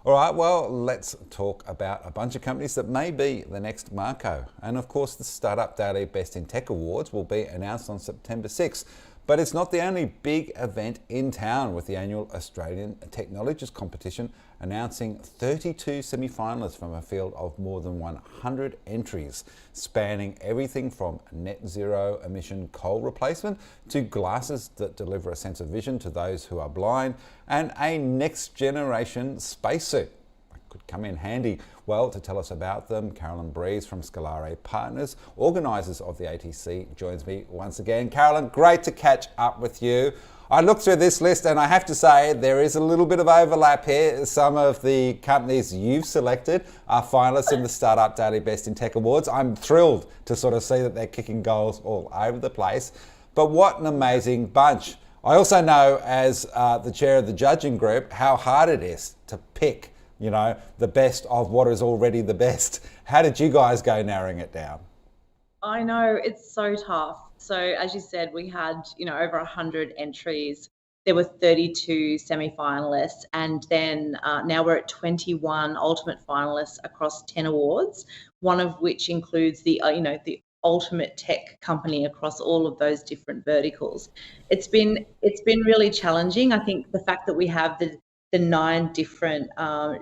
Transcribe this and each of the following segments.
All right, well, let's talk about a bunch of companies that may be the next Marco. And of course, the Startup Daily Best in Tech Awards will be announced on September 6th. But it's not the only big event in town, with the annual Australian Technologist competition announcing 32 semi-finalists from a field of more than 100 entries, spanning everything from net zero emission coal replacement to glasses that deliver a sense of vision to those who are blind, and a next generation spacesuit. Could come in handy. Well, to tell us about them, Carolyn from Scalare Partners, organisers of the ATC, joins me once again. Carolyn, great to catch up with you. I looked through this list and I have to say there is a little bit of overlap here. Some of the companies you've selected are finalists in the Startup Daily Best in Tech Awards. I'm thrilled to sort of see that they're kicking goals all over the place. But what an amazing bunch. I also know, as the chair of the judging group, how hard it is to pick the best of what is already the best. How did you guys go narrowing it down? I know, it's so tough. So as you said, we had, over 100 entries. There were 32 semi-finalists, and then now we're at 21 ultimate finalists across 10 awards, one of which includes the ultimate tech company across all of those different verticals. It's been really challenging. I think the fact that we have the 9 different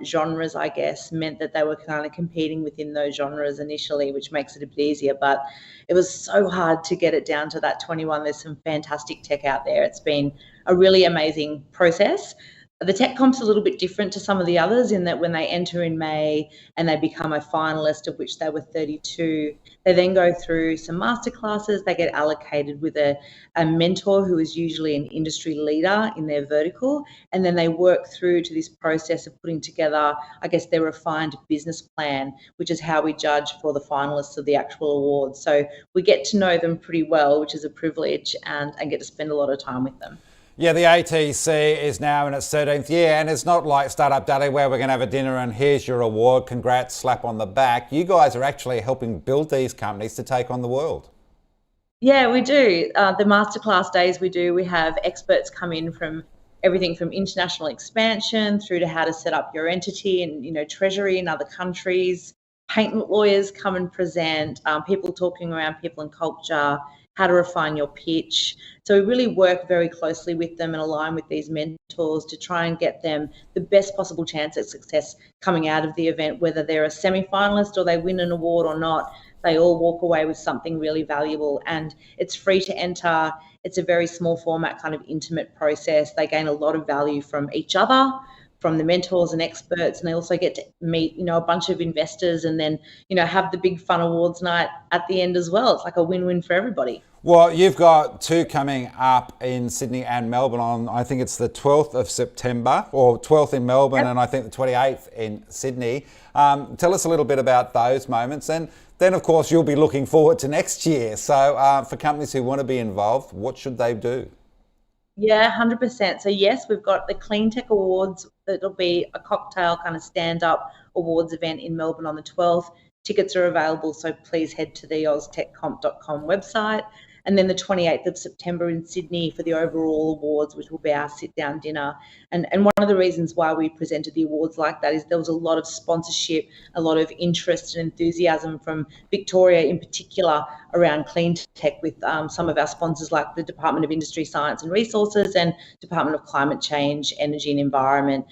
genres, I guess, meant that they were kind of competing within those genres initially, which makes it a bit easier. But it was so hard to get it down to that 21. There's some fantastic tech out there. It's been a really amazing process. The tech comp's a little bit different to some of the others in that when they enter in May and they become a finalist, of which there were 32, they then go through some masterclasses. They get allocated with a mentor who is usually an industry leader in their vertical, and then they work through to this process of putting together, I guess, their refined business plan, which is how we judge for the finalists of the actual awards. So we get to know them pretty well, which is a privilege, and get to spend a lot of time with them. Yeah, the ATC is now in its 13th year, and it's not like Startup Daily where we're going to have a dinner and here's your award, congrats, slap on the back. You guys are actually helping build these companies to take on the world. Yeah, we do. The masterclass days we have experts come in from everything from international expansion through to how to set up your entity and, treasury in other countries. Patent lawyers come and present, people talking around people and culture, how to refine your pitch. So we really work very closely with them and align with these mentors to try and get them the best possible chance at success coming out of the event, whether they're a semi-finalist or they win an award or not. They all walk away with something really valuable, and it's free to enter. It's a very small format, kind of intimate process. They gain a lot of value from each other, from the mentors and experts, and they also get to meet, a bunch of investors and then, have the big fun awards night at the end as well. It's like a win-win for everybody. Well, you've got 2 coming up in Sydney and Melbourne on, I think it's the 12th of September, or 12th in Melbourne, yep, and I think the 28th in Sydney. Tell us a little bit about those moments, and then of course you'll be looking forward to next year. So for companies who want to be involved, what should they do? Yeah, 100%. So yes, we've got the Clean Tech Awards. That'll be a cocktail kind of stand-up awards event in Melbourne on the 12th. Tickets are available, so please head to the oztechcomp.com website. And then the 28th of September in Sydney for the overall awards, which will be our sit-down dinner. And one of the reasons why we presented the awards like that is there was a lot of sponsorship, a lot of interest and enthusiasm from Victoria in particular around clean tech with some of our sponsors like the Department of Industry, Science and Resources and Department of Climate Change, Energy and Environment,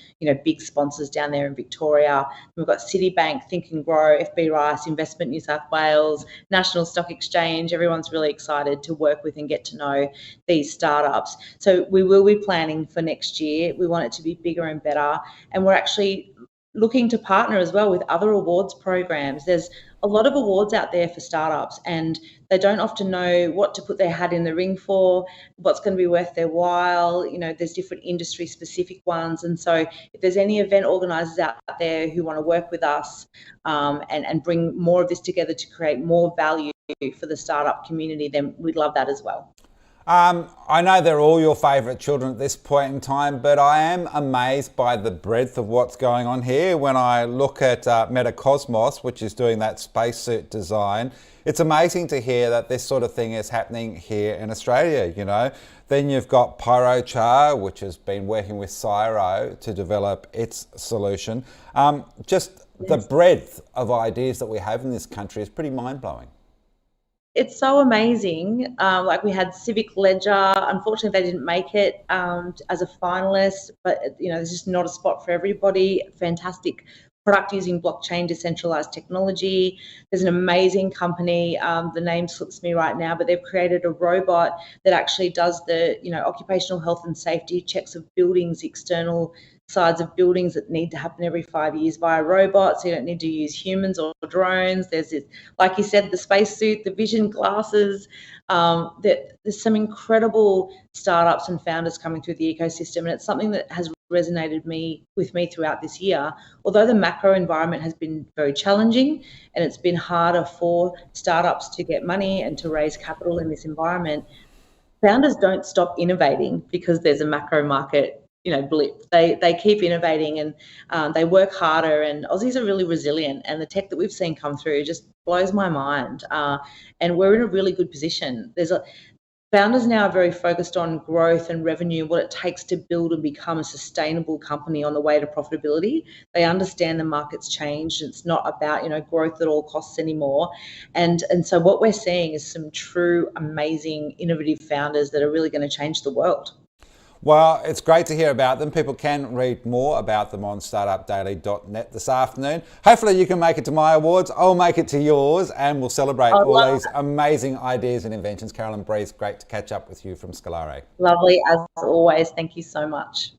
big sponsors down there in Victoria. We've got Citibank, Think and Grow, FB Rice, Investment New South Wales, National Stock Exchange. Everyone's really excited to work with and get to know these startups. So we will be planning for next year. We want it to be bigger and better. And we're actually looking to partner as well with other awards programs. There's a lot of awards out there for startups and they don't often know what to put their hat in the ring for, what's going to be worth their while. There's different industry specific ones. And so if there's any event organisers out there who want to work with us and bring more of this together to create more value for the startup community, then we'd love that as well. I know they're all your favourite children at this point in time, but I am amazed by the breadth of what's going on here. When I look at Metacosmos, which is doing that spacesuit design, it's amazing to hear that this sort of thing is happening here in Australia, you know. Then you've got Pyrochar, which has been working with Cyro to develop its solution. Just the breadth of ideas that we have in this country is pretty mind-blowing. It's so amazing. Like we had Civic Ledger. Unfortunately, they didn't make it as a finalist, but there's just not a spot for everybody. Fantastic product using blockchain decentralized technology. There's an amazing company. The name slips me right now, but they've created a robot that actually does the occupational health and safety checks of buildings, external sides of buildings that need to happen every 5 years via robots. So you don't need to use humans or drones. There's this, like you said, the spacesuit, the vision glasses. There's some incredible startups and founders coming through the ecosystem, and it's something that has resonated with me throughout this year. Although the macro environment has been very challenging and it's been harder for startups to get money and to raise capital in this environment, founders don't stop innovating because there's a macro market blip. They keep innovating and they work harder, and Aussies are really resilient, and the tech that we've seen come through just blows my mind. And we're in a really good position. Founders now are very focused on growth and revenue, what it takes to build and become a sustainable company on the way to profitability. They understand the market's changed. It's not about growth at all costs anymore. And so what we're seeing is some true amazing innovative founders that are really going to change the world. Well, it's great to hear about them. People can read more about them on startupdaily.net this afternoon. Hopefully you can make it to my awards. I'll make it to yours, and we'll celebrate all these amazing ideas and inventions. Carolyn Breeze, great to catch up with you from Scalare. Lovely, as always. Thank you so much.